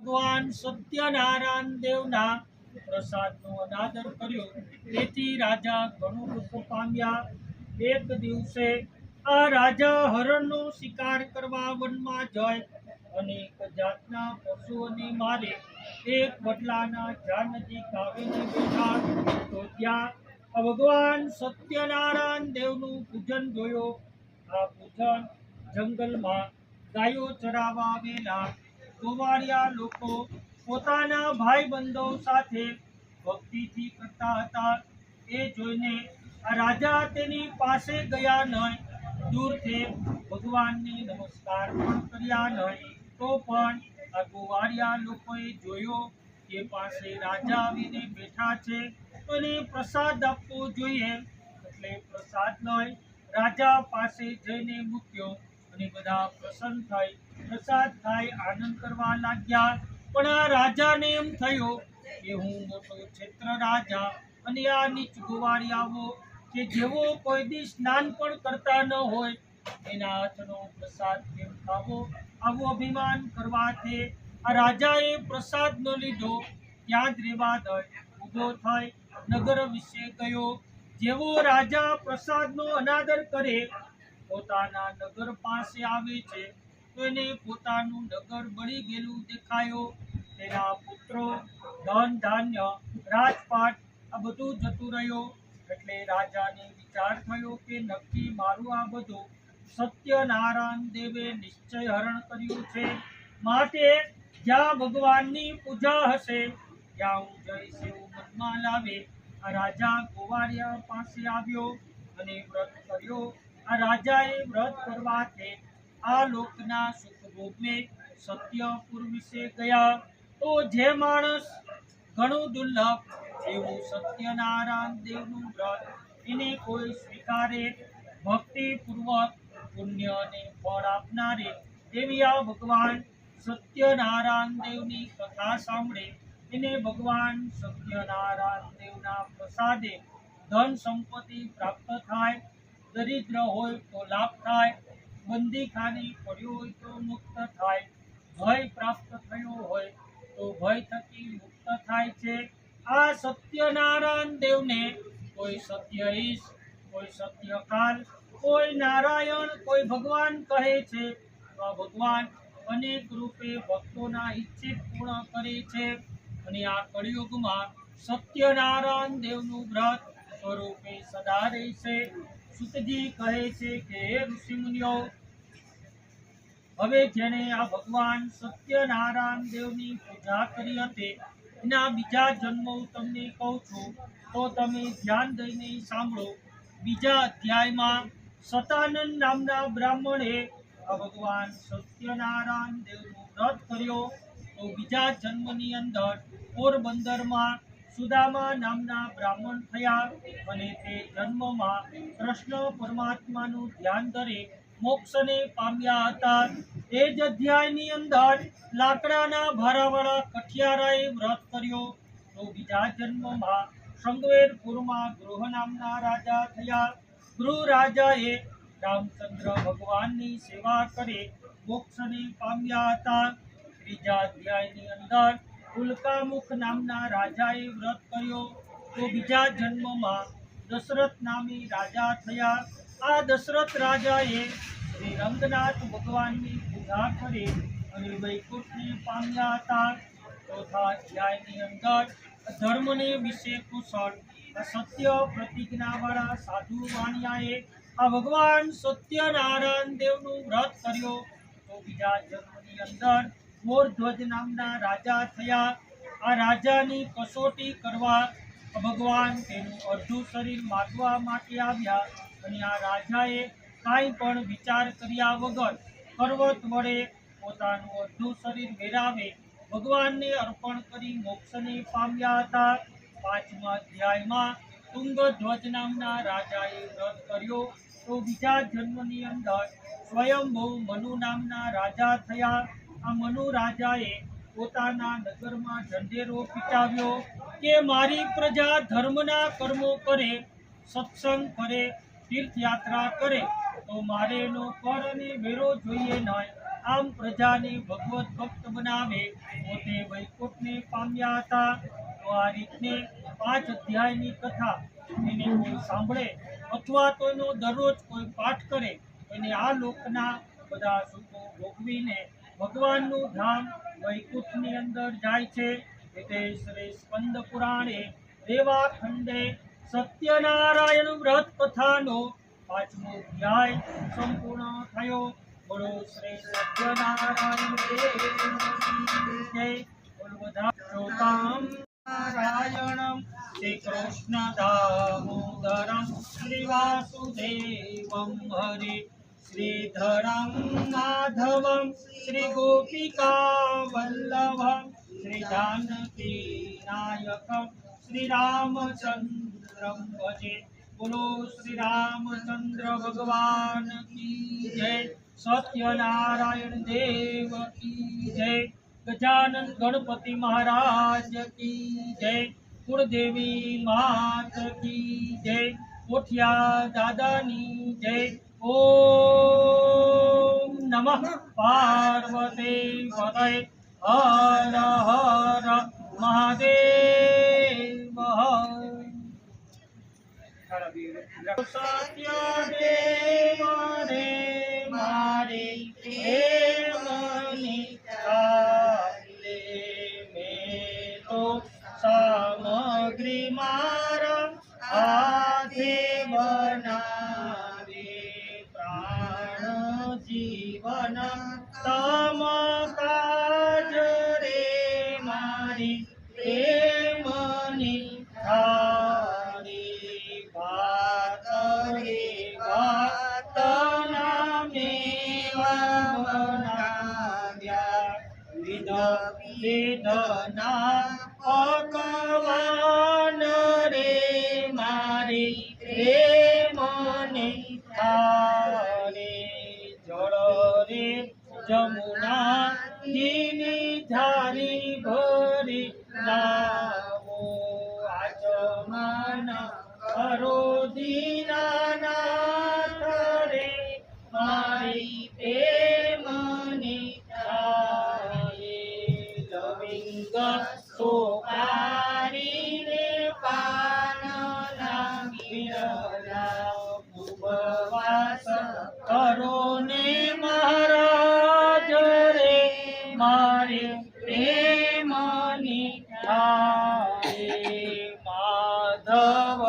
ભગવાન સત્યનારાયણ દેવના પ્રસાદનો અનાદર કર્યો, તેથી રાજા ઘણું દુઃખ પામ્યા। એક દિવસે આ રાજા હરણનો શિકાર કરવા વનમાં જાય અનેક જાતના પશુઓને મારે એક વડલાના ઝાડ નજીક આવીને બેઠા તો ત્યાં ભગવાન સત્યનારાયણ દેવનું પૂજન જોયો। આ પૂજન જંગલમાં ગાયો ચરાવવા આવેલા ગોવાળિયા લોકો પોતાના ભાઈબંધો સાથે ભક્તિથી કરતા હતા। એ જોઈને આ રાજા તેની પાસે ગયા નહીં, દૂરથી ભગવાનને નમસ્કાર પણ કર્યા નહીં, તો પણ આ ગોવાળિયા લોકોએ જોયો કે પાસે રાજા આવીને બેઠા છે તો એને પ્રસાદ આપવો જોઈએ, એટલે પ્રસાદ લઈ રાજા પાસે જઈને મૂક્યો અને બધા પ્રસન્ન થઈ પ્રસાદ ખાઈ આનંદ કરવા લાગ્યા। પણ આ રાજાને એમ થયું કે હું મોટો ક્ષેત્ર રાજા અને આ નીચ ગોવાળિયાઓ કે જેવો કોઈ દી સ્નાન પણ કરતા ન હોય એના હાથનો પ્રસાદ કેમ ખાવો, આવું અભિમાન કરવાથી આ રાજાએ પ્રસાદ ન લીધો, ત્યાં જ રહેવા દઈ ઊભો થઈ નગર વિશે ગયો। જેવો રાજા પ્રસાદનો અનાદર કરે પોતાના નગર પાસે આવે છે તો એને પોતાનું નગર બળી ગયેલું દેખાયું, તેના પુત્રો, ધન ધાન્ય, રાજપાટ આ બધું જતું રહ્યું। એટલે રાજાને વિચાર થયો કે નક્કી મારું આ બધું સત્યનારાયણ દેવે નિશ્ચય હરણ કર્યું છે, માટે જ્યાં ભગવાનની પૂજા હશે ત્યાં હું જઈશ એવું મનમાં લાવે આ રાજા ગોવાળિયા પાસે આવ્યો અને વ્રત કર્યો। આ રાજાએ વ્રત કરવાથી આ લોકના સુખ ભોગવે સત્યપુર વિશે ગયા તો જે માણસ ઘણું દુર્લભ એવું સત્યનારાયણ દેવનું વ્રત એને કોઈ સ્વીકારે, ભક્તિપૂર્વક પુણ્ય અને ફળ આપનારે એવી આ ભગવાન સત્યનારાયણ દેવની કથા સાંભળે એને ભગવાન સત્યનારાયણ દેવના પ્રસાદે ધન સંપત્તિ પ્રાપ્ત થાય, દરિદ્ર હોય તો લાભ થાય, બંદીખાને પડ્યો હોય તો મુક્ત થાય, ભય પ્રાપ્ત થયો હોય તો ભય થકી મુક્ત થાય છે। આ સત્યનારાયણ દેવને કોઈ સત્ય ઈશ, કોઈ સત્યકાલ, કોઈ નારાયણ, કોઈ ભગવાન કહે છે। તો આ ભગવાન અનેક રૂપે ભક્તોના ઈચ્છિત પૂર્ણ કરે છે અને આ કળિયુગમાં સત્યનારાયણ દેવનું વ્રત સ્વરૂપે સદા રહેશે। સુતજી કહે છે કે હે ઋષિમુનિઓ, હવે જેને આ ભગવાન સત્યનારાયણ દેવની પૂજા કરી હતી એના બીજા જન્મો તમને કહું છું તો તમે ધ્યાન દઈને સાંભળો। બીજા અધ્યાયમાં સતાનંદ નામના બ્રાહ્મણે આ ભગવાન સત્યનારાયણ દેવનું વ્રત કર્યો તો બીજા જન્મની અંદર પોરબંદરમાં સુદામા નામના બ્રાહ્મણ થયા અને તે જન્મમાં કૃષ્ણ પરમાત્માનું ધ્યાન ધરી મોક્ષને પામ્યા હતા। એ જ અધ્યાયની અંદર લાકડાના ભારાવાળા કઠિયારાએ વ્રત કર્યો તો બીજા જન્મમાં શૃંગવેરપુરમાં ગૃહ નામના રાજા થયા। ગૃહ રાજાએ રામચંદ્ર ભગવાનની સેવા કરી મોક્ષને પામ્યા હતા। ત્રીજા અધ્યાયની અંદર ઉલ્કામુખ નામના રાજાએ વ્રત કર્યો તો બીજા જન્મમાં દશરથ નામી રાજા થયા। આ દશરથ રાજાએ શ્રી રંગનાથ ભગવાનની પૂજા કરી અને વૈકુંઠને પામ્યા હતા। ચોથા અધ્યાયની અંદર ધર્મને વિશે કુશળ સત્ય પ્રતિજ્ઞાવાળા સાધુ વાણિયાએ આ ભગવાન સત્યનારાયણ દેવનું વ્રત કર્યો તો બીજા જન્મની અંદર મોરધ્વજ નામના રાજા થયા। આ રાજાની કસોટી કરવા ભગવાન તેનું અડધું શરીર માગવા માટે આવ્યા અને આ રાજાએ કાંઈ પણ વિચાર કર્યા વગર પર્વત વડે પોતાનું અડધું શરીર વેરાવે ભગવાનને અર્પણ કરી મોક્ષને પામ્યા હતા। પાંચમા અધ્યાયમાં તુંગધ્વજ નામના રાજાએ વ્રત કર્યો તો બીજા જન્મની અંદર સ્વયંભૂ મનુ નામના રાજા થયા। આ મનુ રાજાએ પોતાના નગરમાં ઢંઢેરો પીટાવ્યો કે મારી પ્રજા ધર્મના કર્મો કરે, સત્સંગ કરે, તીર્થયાત્રા કરે તો મારે એનો કર અને વેરો જોઈએ નહીં। આમ પ્રજાને ભગવત ભક્ત બનાવે પોતે રીતને પામ્યા હતા. તો આ રીતને 5 અધ્યાયની કથા એને કોઈ સાંભળે અથવા તો એનો દરરોજ કોઈ પાઠ કરે, એને આ લોકના બધા સુખો ભોગવીને ભગવાનનું ધામ વૈકુંઠની અંદર જાય છે. એટલે શ્રી સ્કંદ પુરાણે દેવાખંડે સત્યનારાયણ વ્રત કથાનો 5મો અધ્યાય સંપૂર્ણ થયો. બોલો શ્રી સત્યનારાયણ દેવની જય. બોલો બધા શ્રોતામ નારાયણમ શ્રી કૃષ્ણ દામોદરમ શ્રી વાસુદેવમ હરે શ્રીધરમ માધવમ શ્રી ગોપિકા વલ્લભમ શ્રી જાનકી નાયકમ શ્રી રામચંદ્રમ ભજે. બોલો શ્રી રામચંદ્ર ભગવાન કી જય. સત્યનારાયણ દેવ કી જય. ગજાનન ગણપતિ મહારાજ કી જય. કુળદેવી માત કી જય. કોઠિયા દાદાની જય. ઓમ નમઃ પાર્વતી પતય. હર હર મહાદેવ. સત્યદેવ રે મારે પ્રેમની ચાલે. મેં તો સામગ્રી મારા હાથે બનાવે. પ્રાણ જીવન તમ કાજ રે મારી પ્રેમની થાળી. વાત રે વાતના મેવા બનાવ્યા. વિધના પકવાન રે મારી પ્રેમની થાળી. જળ રે જમુના ની ધારી ભરી લાવો. આજમાન કરો દીનાનાથ રે મારી પ્રેમની થાળી. લવિંગ સોપારીને પાનના વિરલા. ઉપવાસ કરો ને મહારાજ રે મારી પ્રેમની થાળી. માધવ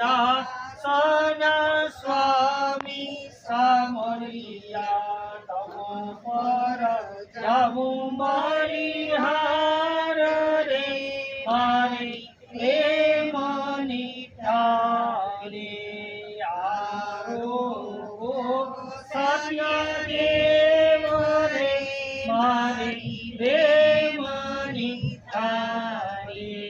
દાસન સ્વામી સામરિયા. તમ પર જાવું મરિહાર રે મારી પ્રેમની થાળી. આરો સત્યદેવ રે મારી પ્રેમની થાળી.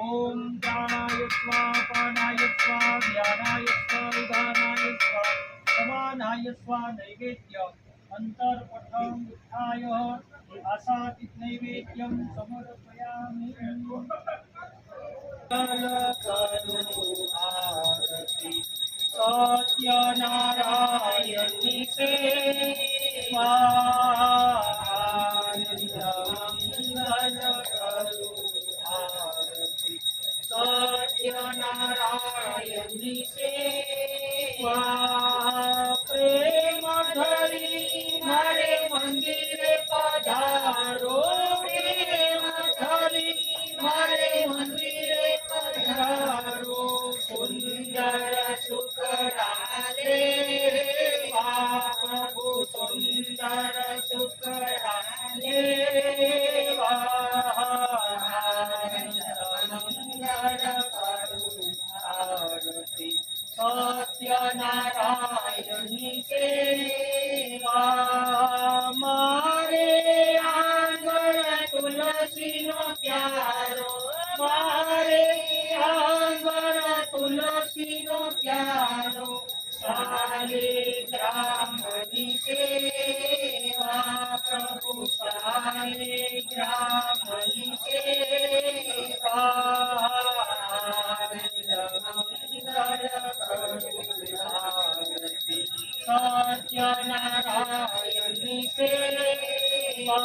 ઓમ પ્રાણાય સ્વા પાનાય સ્વા ધ્યાનાય સ્વા ઉદાનાય સ્વા સમાનાય સ્વા નૈવેદ્ય અંતર્પઠમ ઉત્થાય આસાતિત નૈવેદ્યમ સમર્પયામિ. આરતી સત્યનારાયણની સેવા. આરતી સત્યનારાયણની સેવા. પ્રેમ ધરી મારે મંદિરે પધારો. પ્રેમ ધરી મારે મંદિરે પધારો. સુંદર સુખરાલે પ્રભુ સુંદર સુખરાલે. આરતી સત્યનારાયણની સેવા. મારે આંગણ તુલસીનો પ્યારો. મારે આંગણ તુલસીનો પ્યારો. શાલિગ્રામની સેવા. પ્રભુ શાલિગ્રામની સેવા. સત્યનારાયણની સેવા.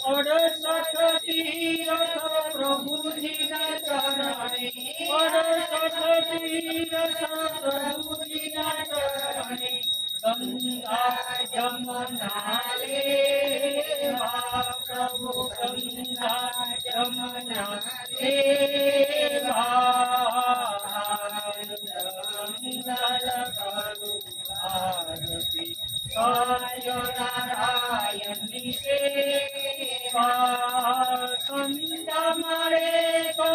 68 તીરથ પ્રભુજીના ચરણે પરસત તીરથ પ્રભુજીના ચરણે ગંગા જમના લેવા પ્રભુ ગંગા જમના લેવા મંગલ કરું આરતી સત્યનારાયણની સેવા સંત મળે તો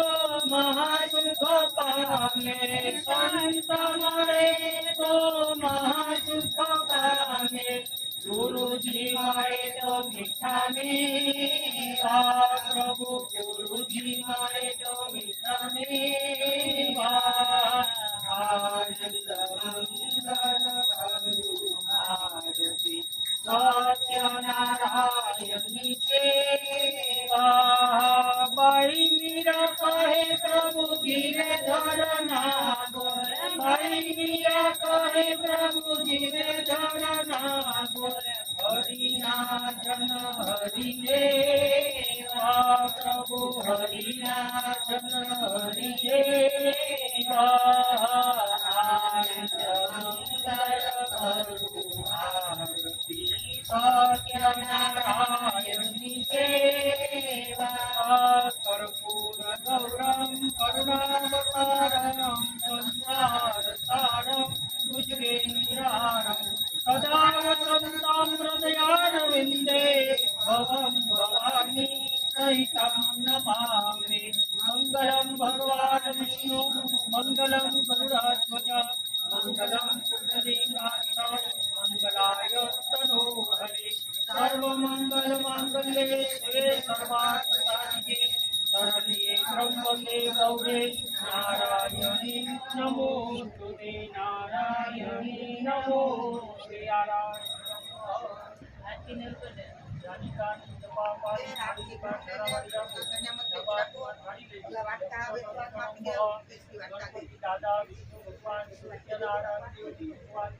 મહાસુખ પામે સંત મળે તો મહાસુખ પામે ગુરુજી મળે તો મીઠા મેવા પ્રભુ ગુરુજી મળે તો મીઠા મેવા આનંદ મંગલ કરું આરતી સત્યનારાયણની સેવા બાઈ મીરા કહે પ્રભુ ગિરધર ના બોલે બાઈ મીરા કહે પ્રભુ ગિરધર ના બોલે હરિના જન હરિદેવા પ્રભુ હરિના જન હરિદેવા આનંદ મંગલ કરું આરતી સત્યનારાયણની સેવા કર્પૂર ગૌરમ કરુણાવતારમ સંસાર સારમ ભુજગેન્દ્રારમ સદા વસંતમ હૃદયારવિંદે ભવં ભવાની સહિतं નમામિ મંગલમ ભગવાન વિષ્ણુ મંગલમ ગરુડધ્વજ મંગલમ પુંડરીકાક્ષ મંગલાય તનોહરે સર્વમંગલ માંગલ્ये શિવે સર્વાર્થ સાધિકે શરણ્યે ત્ર્યંબકે ગૌરે નારાયણી નમોસ્તુતે નારાયણી નમોસ્તે દાદા વિષ્ણુ ભગવાન સત્યનારાયણ દેવ ભગવાન